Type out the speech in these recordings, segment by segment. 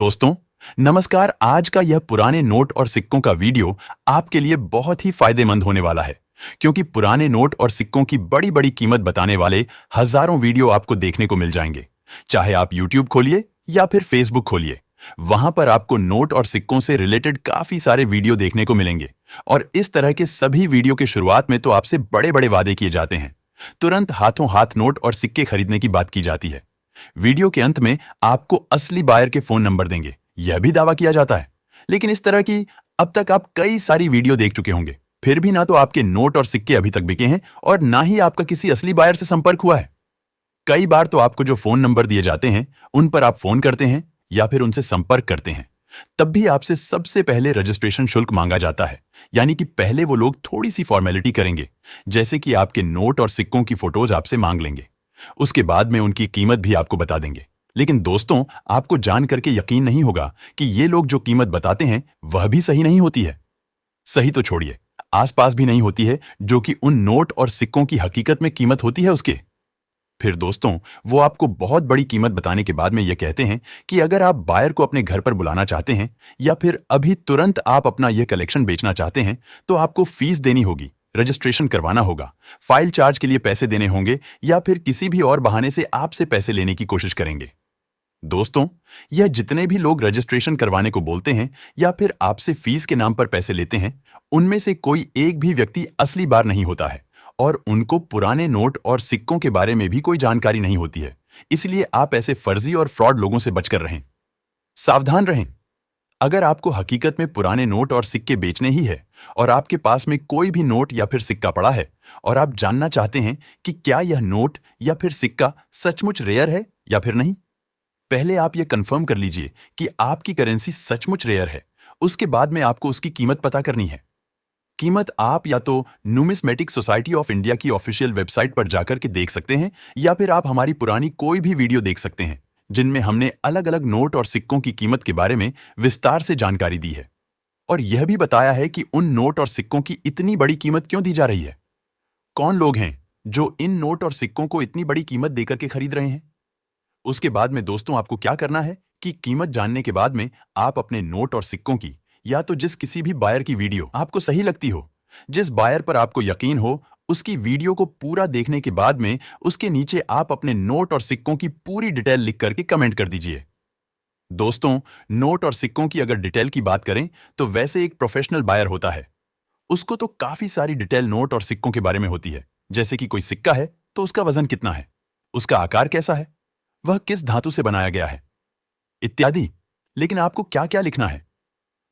दोस्तों नमस्कार। आज का यह पुराने नोट और सिक्कों का वीडियो आपके लिए बहुत ही फायदेमंद होने वाला है, क्योंकि पुराने नोट और सिक्कों की बड़ी बड़ी कीमत बताने वाले हजारों वीडियो आपको देखने को मिल जाएंगे। चाहे आप YouTube खोलिए या फिर Facebook खोलिए, वहां पर आपको नोट और सिक्कों से रिलेटेड काफी सारे वीडियो देखने को मिलेंगे। और इस तरह के सभी वीडियो के शुरुआत में तो आपसे बड़े बड़े वादे किए जाते हैं, तुरंत हाथों हाथ नोट और सिक्के खरीदने की बात की जाती है। वीडियो के अंत में आपको असली बायर के फोन नंबर देंगे, यह भी दावा किया जाता है। लेकिन इस तरह की अब तक आप कई सारी वीडियो देख चुके होंगे, फिर भी ना तो आपके नोट और सिक्के अभी तक बिके हैं और ना ही आपका किसी असली बायर से संपर्क हुआ है। कई बार तो आपको जो फोन नंबर दिए जाते हैं उन पर आप फोन करते हैं या फिर उनसे संपर्क करते हैं, तब भी आपसे सबसे पहले रजिस्ट्रेशन शुल्क मांगा जाता है। यानी कि पहले वो लोग थोड़ी सी फॉर्मेलिटी करेंगे, जैसे कि आपके नोट और सिक्कों की फोटोज आपसे मांग लेंगे। उसके बाद में उनकी कीमत भी आपको बता देंगे। लेकिन दोस्तों, आपको जान करके यकीन नहीं होगा कि ये लोग जो कीमत बताते हैं वह भी सही नहीं होती है। सही तो छोड़िए, आसपास भी नहीं होती है जो कि उन नोट और सिक्कों की हकीकत में कीमत होती है उसके। फिर दोस्तों, वो आपको बहुत बड़ी कीमत बताने के बाद में ये कहते हैं कि अगर आप बायर को अपने घर पर बुलाना चाहते हैं या फिर अभी तुरंत आप अपना यह कलेक्शन बेचना चाहते हैं तो आपको फीस देनी होगी, रजिस्ट्रेशन करवाना होगा, फाइल चार्ज के लिए पैसे देने होंगे या फिर किसी भी और बहाने से आपसे पैसे लेने की कोशिश करेंगे। दोस्तों, यह जितने भी लोग रजिस्ट्रेशन करवाने को बोलते हैं या फिर आपसे फीस के नाम पर पैसे लेते हैं, उनमें से कोई एक भी व्यक्ति असली बार नहीं होता है और उनको पुराने नोट और सिक्कों के बारे में भी कोई जानकारी नहीं होती है। इसलिए आप ऐसे फर्जी और फ्रॉड लोगों से बचकर रहें, सावधान रहें। अगर आपको हकीकत में पुराने नोट और सिक्के बेचने ही है और आपके पास में कोई भी नोट या फिर सिक्का पड़ा है और आप जानना चाहते हैं कि क्या यह नोट या फिर सिक्का सचमुच रेयर है या फिर नहीं, पहले आप यह कंफर्म कर लीजिए कि आपकी करेंसी सचमुच रेयर है। उसके बाद में आपको उसकी कीमत पता करनी है। कीमत आप या तो न्यूमिस्मेटिक सोसाइटी ऑफ इंडिया की ऑफिशियल वेबसाइट पर जाकर के देख सकते हैं या फिर आप हमारी पुरानी कोई भी वीडियो देख सकते हैं जिनमें हमने अलग अलग नोट और सिक्कों की कीमत के बारे में विस्तार से जानकारी दी है और यह भी बताया है कि उन नोट और सिक्कों की इतनी बड़ी कीमत क्यों दी जा रही है। कौन लोग हैं जो इन नोट और सिक्कों को इतनी बड़ी कीमत देकर के खरीद रहे हैं। उसके बाद में दोस्तों, आपको क्या करना है कि कीमत जानने के बाद में आप अपने नोट और सिक्कों की या तो जिस किसी भी बायर की वीडियो आपको सही लगती हो, जिस बायर पर आपको यकीन हो, उसकी वीडियो को पूरा देखने के बाद में उसके नीचे आप अपने नोट और सिक्कों की पूरी डिटेल लिख करके कमेंट कर दीजिए। दोस्तों, नोट और सिक्कों की अगर डिटेल की बात करें तो वैसे एक प्रोफेशनल बायर होता है, उसको तो काफी सारी डिटेल नोट और सिक्कों के बारे में होती है, जैसे कि कोई सिक्का है तो उसका वजन कितना है, उसका आकार कैसा है, वह किस धातु से बनाया गया है, इत्यादि। लेकिन आपको क्या क्या लिखना है?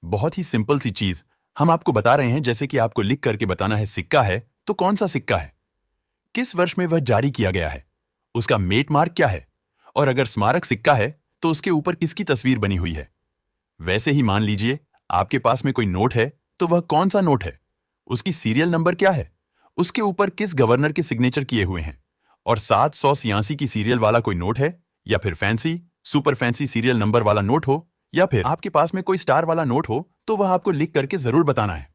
बहुत ही सिंपल सी चीज हम आपको बता रहे हैं, जैसे कि आपको लिख करके बताना है सिक्का है तो कौन सा सिक्का है, किस वर्ष में वह जारी किया गया है, उसका मेट मार्क क्या है, और अगर स्मारक सिक्का है तो उसके ऊपर किसकी तस्वीर बनी हुई है। वैसे ही मान लीजिए आपके पास में कोई नोट है तो वह कौन सा नोट है, उसकी सीरियल नंबर क्या है, उसके ऊपर किस गवर्नर के सिग्नेचर किए हुए हैं, और 786 की सीरियल वाला कोई नोट है या फिर fancy super fancy serial number वाला नोट हो या फिर आपके पास में कोई स्टार वाला नोट हो, तो वह आपको लिख करके जरूर बताना है।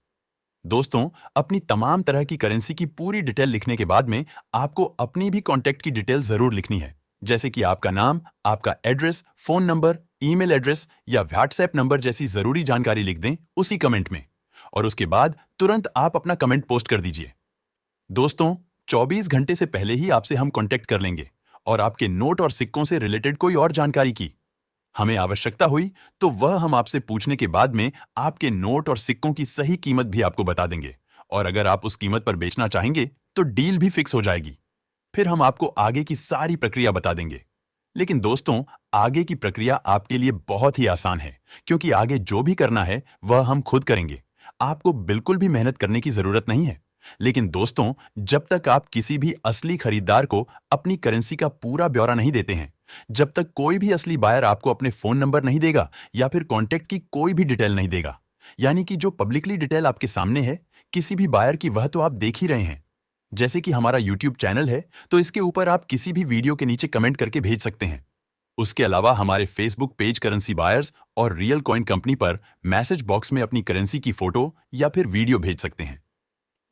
दोस्तों, अपनी तमाम तरह की करेंसी की पूरी डिटेल लिखने के बाद में आपको अपनी भी कॉन्टैक्ट की डिटेल जरूर लिखनी है, जैसे कि आपका नाम, आपका address, phone number, email address या व्हाट्सएप नंबर जैसी जरूरी जानकारी लिख दें उसी कमेंट में, और उसके बाद तुरंत आप अपना कमेंट पोस्ट कर दीजिए। दोस्तों, 24 घंटे से पहले ही आपसे हम कॉन्टैक्ट कर लेंगे और आपके नोट और सिक्कों से रिलेटेड कोई और जानकारी की हमें आवश्यकता हुई तो वह हम आपसे पूछने के बाद में आपके नोट और सिक्कों की सही कीमत भी आपको बता देंगे, और अगर आप उस कीमत पर बेचना चाहेंगे तो डील भी फिक्स हो जाएगी। फिर हम आपको आगे की सारी प्रक्रिया बता देंगे। लेकिन दोस्तों, आगे की प्रक्रिया आपके लिए बहुत ही आसान है, क्योंकि आगे जो भी करना है वह हम खुद करेंगे। आपको बिल्कुल भी मेहनत करने की जरूरत नहीं है। लेकिन दोस्तों, जब तक आप किसी भी असली खरीदार को अपनी करेंसी का पूरा ब्यौरा नहीं देते हैं, जब तक कोई भी असली बायर आपको अपने फोन नंबर नहीं देगा या फिर कॉन्टैक्ट की कोई भी डिटेल नहीं देगा, यानी कि जो पब्लिकली डिटेल आपके सामने है किसी भी बायर की, वह तो आप देख ही रहे हैं। जैसे कि हमारा YouTube चैनल है तो इसके ऊपर आप किसी भी वीडियो के नीचे कमेंट करके भेज सकते हैं। उसके अलावा हमारे फेसबुक पेज करेंसी बायर्स और रियल कॉइन कंपनी पर मैसेज बॉक्स में अपनी करेंसी की फोटो या फिर वीडियो भेज सकते हैं।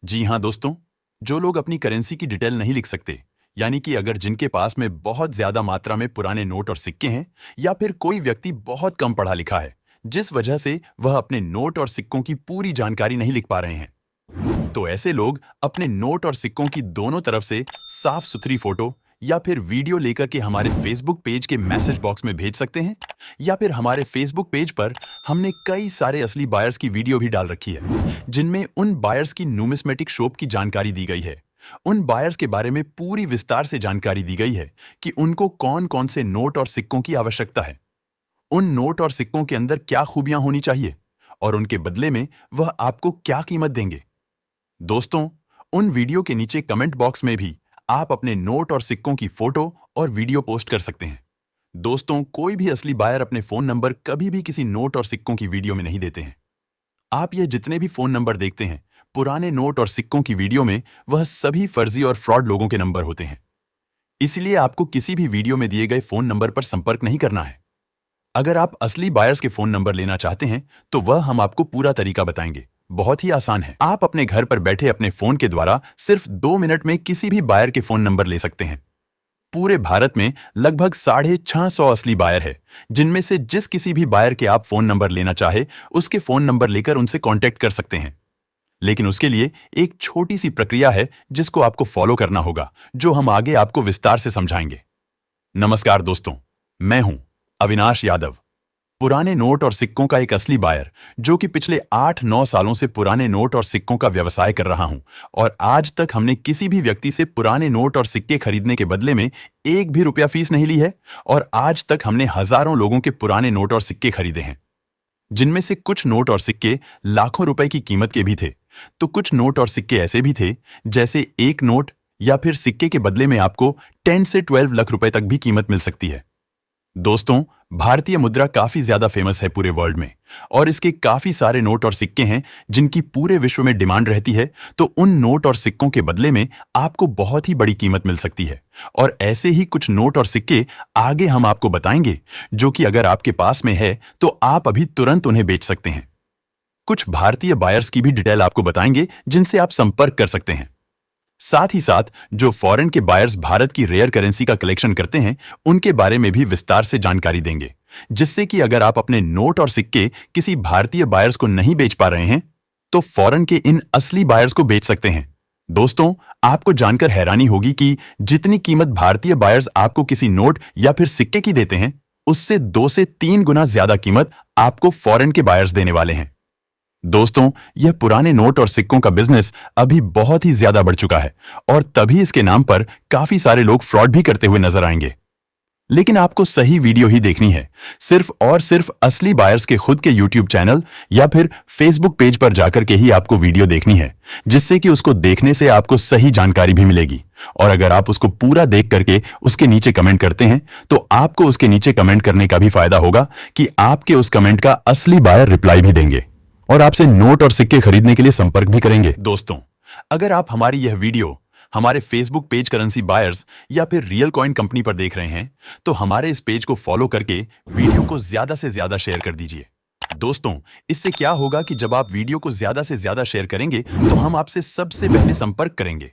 जी हां दोस्तों, जो लोग अपनी करेंसी की डिटेल नहीं लिख सकते यानी कि अगर जिनके पास में बहुत ज्यादा मात्रा में पुराने नोट और सिक्के हैं, या फिर कोई व्यक्ति बहुत कम पढ़ा लिखा है, जिस वजह से वह अपने नोट और सिक्कों की पूरी जानकारी नहीं लिख पा रहे हैं, तो ऐसे लोग अपने नोट और सिक्कों की दोनों तरफ से साफ सुथरी फोटो या फिर वीडियो लेकर के हमारे फेसबुक पेज के मैसेज बॉक्स में भेज सकते हैं। या फिर हमारे फेसबुक पेज पर हमने कई सारे असली बायर्स की वीडियो भी डाल रखी है, जिनमें उन बायर्स की न्यूमिस्मेटिक शॉप की जानकारी दी गई है। उन बायर्स के बारे में पूरी विस्तार से जानकारी दी गई है कि उनको कौन कौन से नोट और सिक्कों की आवश्यकता है, उन नोट और सिक्कों के अंदर क्या खूबियां होनी चाहिए और उनके बदले में वह आपको क्या कीमत देंगे। दोस्तों, उन वीडियो के नीचे कमेंट बॉक्स में भी आप अपने नोट और सिक्कों की फोटो और वीडियो पोस्ट कर सकते हैं। दोस्तों, कोई भी असली बायर अपने फोन नंबर कभी भी किसी नोट और सिक्कों की वीडियो में नहीं देते हैं। आप ये जितने भी फोन नंबर देखते हैं पुराने नोट और सिक्कों की वीडियो में, वह सभी फर्जी और फ्रॉड लोगों के नंबर होते हैं। इसलिए आपको किसी भी वीडियो में दिए गए फोन नंबर पर संपर्क नहीं करना है। अगर आप असली बायर्स के फोन नंबर लेना चाहते हैं तो वह हम आपको पूरा तरीका बताएंगे। बहुत ही आसान है। आप अपने घर पर बैठे अपने फोन के द्वारा सिर्फ 2 मिनट में किसी भी बायर के फोन नंबर ले सकते हैं। पूरे भारत में लगभग 650 असली बायर है, जिनमें से जिस किसी भी बायर के आप फोन नंबर लेना चाहे उसके फोन नंबर लेकर उनसे कांटेक्ट कर सकते हैं। लेकिन उसके लिए एक छोटी सी प्रक्रिया है जिसको आपको फॉलो करना होगा, जो हम आगे आपको विस्तार से समझाएंगे। नमस्कार दोस्तों, मैं हूं अविनाश यादव, पुराने नोट और सिक्कों का एक असली बायर, जो कि पिछले 8-9 सालों से पुराने नोट और सिक्कों का व्यवसाय कर रहा हूं। और आज तक हमने किसी भी व्यक्ति से पुराने नोट और सिक्के खरीदने के बदले में एक भी रुपया फीस नहीं ली है। और आज तक हमने हजारों लोगों के पुराने नोट और सिक्के खरीदे हैं, जिनमें से कुछ नोट और सिक्के लाखों रुपए की कीमत के भी थे, तो कुछ नोट और सिक्के ऐसे भी थे जैसे एक नोट या फिर सिक्के के बदले में आपको 10 से 12 लाख रुपए तक भी कीमत मिल सकती है। दोस्तों, भारतीय मुद्रा काफी ज्यादा फेमस है पूरे वर्ल्ड में, और इसके काफी सारे नोट और सिक्के हैं जिनकी पूरे विश्व में डिमांड रहती है। तो उन नोट और सिक्कों के बदले में आपको बहुत ही बड़ी कीमत मिल सकती है। और ऐसे ही कुछ नोट और सिक्के आगे हम आपको बताएंगे, जो कि अगर आपके पास में है तो आप अभी तुरंत उन्हें बेच सकते हैं। कुछ भारतीय बायर्स की भी डिटेल आपको बताएंगे जिनसे आप संपर्क कर सकते हैं। साथ ही साथ जो फॉरेन के बायर्स भारत की रेयर करेंसी का कलेक्शन करते हैं, उनके बारे में भी विस्तार से जानकारी देंगे, जिससे कि अगर आप अपने नोट और सिक्के किसी भारतीय बायर्स को नहीं बेच पा रहे हैं तो फॉरेन के इन असली बायर्स को बेच सकते हैं। दोस्तों, आपको जानकर हैरानी होगी कि जितनी कीमत भारतीय बायर्स आपको किसी नोट या फिर सिक्के की देते हैं, उससे 2 से 3 गुना ज्यादा कीमत आपको फॉरेन के बायर्स देने वाले हैं। दोस्तों, यह पुराने नोट और सिक्कों का बिजनेस अभी बहुत ही ज्यादा बढ़ चुका है, और तभी इसके नाम पर काफी सारे लोग फ्रॉड भी करते हुए नजर आएंगे। लेकिन आपको सही वीडियो ही देखनी है, सिर्फ और सिर्फ असली बायर्स के खुद के YouTube चैनल या फिर Facebook पेज पर जाकर के ही आपको वीडियो देखनी है, जिससे कि उसको देखने से आपको सही जानकारी भी मिलेगी। और अगर आप उसको पूरा देख करके उसके नीचे कमेंट करते हैं तो आपको उसके नीचे कमेंट करने का भी फायदा होगा कि आपके उस कमेंट का असली बायर रिप्लाई भी देंगे और आपसे नोट और सिक्के खरीदने के लिए संपर्क भी करेंगे। दोस्तों, अगर आप हमारी यह वीडियो हमारे फेसबुक पेज करेंसी बायर्स या फिर रियल कॉइन कंपनी पर देख रहे हैं, तो हमारे इस पेज को फॉलो करके वीडियो को ज्यादा से ज्यादा शेयर कर दीजिए। दोस्तों, इससे क्या होगा कि जब आप वीडियो को ज्यादा से ज्यादा शेयर करेंगे तो हम आपसे सबसे पहले संपर्क करेंगे।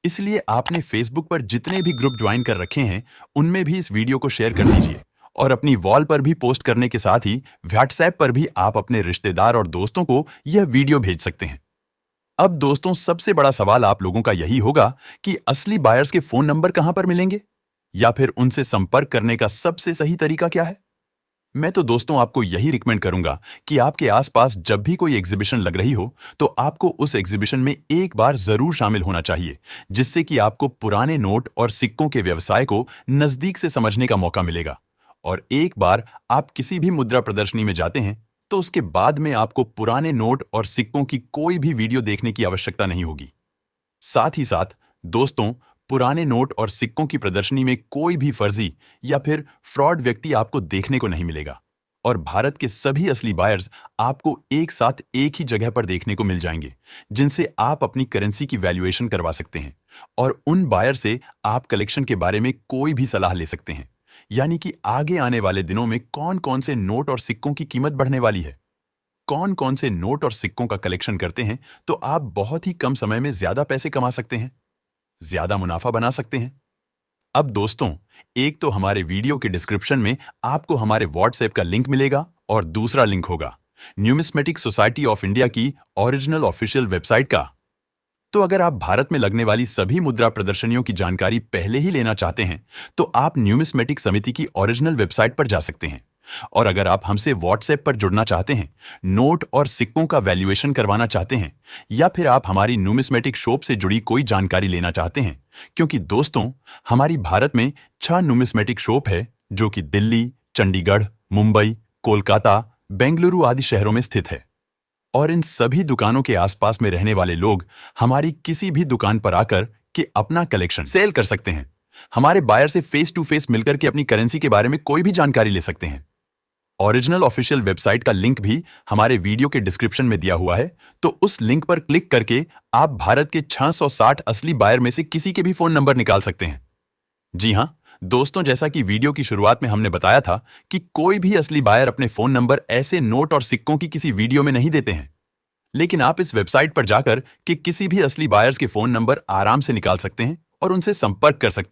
इसलिए आपने फेसबुक पर जितने भी ग्रुप ज्वाइन कर रखे हैं, उनमें भी इस वीडियो को शेयर कर दीजिए, और अपनी वॉल पर भी पोस्ट करने के साथ ही व्हाट्सएप पर भी आप अपने रिश्तेदार और दोस्तों को यह वीडियो भेज सकते हैं। अब दोस्तों, सबसे बड़ा सवाल आप लोगों का यही होगा कि असली बायर्स के फोन नंबर कहां पर मिलेंगे, या फिर उनसे संपर्क करने का सबसे सही तरीका क्या है। मैं तो दोस्तों आपको यही रिकमेंड करूंगा कि आपके आसपास जब भी कोई एग्जीबिशन लग रही हो तो आपको उस एग्जीबिशन में एक बार जरूर शामिल होना चाहिए, जिससे कि आपको पुराने नोट और सिक्कों के व्यवसाय को नजदीक से समझने का मौका मिलेगा। और एक बार आप किसी भी मुद्रा प्रदर्शनी में जाते हैं तो उसके बाद में आपको पुराने नोट और सिक्कों की कोई भी वीडियो देखने की आवश्यकता नहीं होगी। साथ ही साथ दोस्तों, पुराने नोट और सिक्कों की प्रदर्शनी में कोई भी फर्जी या फिर फ्रॉड व्यक्ति आपको देखने को नहीं मिलेगा, और भारत के सभी असली बायर्स आपको एक साथ एक ही जगह पर देखने को मिल जाएंगे, जिनसे आप अपनी करेंसी की वैल्यूएशन करवा सकते हैं, और उन बायर से आप कलेक्शन के बारे में कोई भी सलाह ले सकते हैं, यानी कि आगे आने वाले दिनों में कौन कौन से नोट और सिक्कों की कीमत बढ़ने वाली है, कौन कौन से नोट और सिक्कों का कलेक्शन करते हैं तो आप बहुत ही कम समय में ज्यादा पैसे कमा सकते हैं, ज्यादा मुनाफा बना सकते हैं। अब दोस्तों, एक तो हमारे वीडियो के डिस्क्रिप्शन में आपको हमारे व्हाट्सएप का लिंक मिलेगा और दूसरा लिंक होगा न्यूमिस्मेटिक सोसाइटी ऑफ इंडिया की ओरिजिनल ऑफिशियल वेबसाइट का। तो अगर आप भारत में लगने वाली सभी मुद्रा प्रदर्शनियों की जानकारी पहले ही लेना चाहते हैं, तो आप न्यूमिस्मेटिक समिति की ओरिजिनल वेबसाइट पर जा सकते हैं। और अगर आप हमसे व्हाट्सएप पर जुड़ना चाहते हैं, नोट और सिक्कों का वैल्यूएशन करवाना चाहते हैं, या फिर आप हमारी न्यूमिस्मेटिक शॉप से जुड़ी कोई जानकारी लेना चाहते हैं, क्योंकि दोस्तों, हमारी भारत में 6 न्यूमिस्मेटिक शॉप है जो कि दिल्ली, चंडीगढ़, मुंबई, कोलकाता, बेंगलुरु आदि शहरों में स्थित है। और इन सभी दुकानों के आसपास में रहने वाले लोग हमारी किसी भी दुकान पर आकर के अपना कलेक्शन सेल कर सकते हैं। हमारे बायर से फेस टू फेस मिलकर के अपनी करेंसी के बारे में कोई भी जानकारी ले सकते हैं। ओरिजिनल ऑफिशियल वेबसाइट का लिंक भी हमारे वीडियो के डिस्क्रिप्शन में दिया हुआ है, तो उस लिंक पर क्लिक करके आप भारत के 660 असली बायर में से किसी के भी फोन नंबर निकाल सकते हैं। जी हां दोस्तों, जैसा कि वीडियो की शुरुआत में हमने बताया था कि कोई भी असली बायर अपने फोन नंबर ऐसे नोट और सिक्कों की किसी वीडियो में नहीं देते हैं, लेकिन आप इस वेबसाइट पर जाकर के किसी भी असली बायर्स के फोन नंबर आराम से निकाल सकते हैं और उनसे संपर्क कर सकते हैं।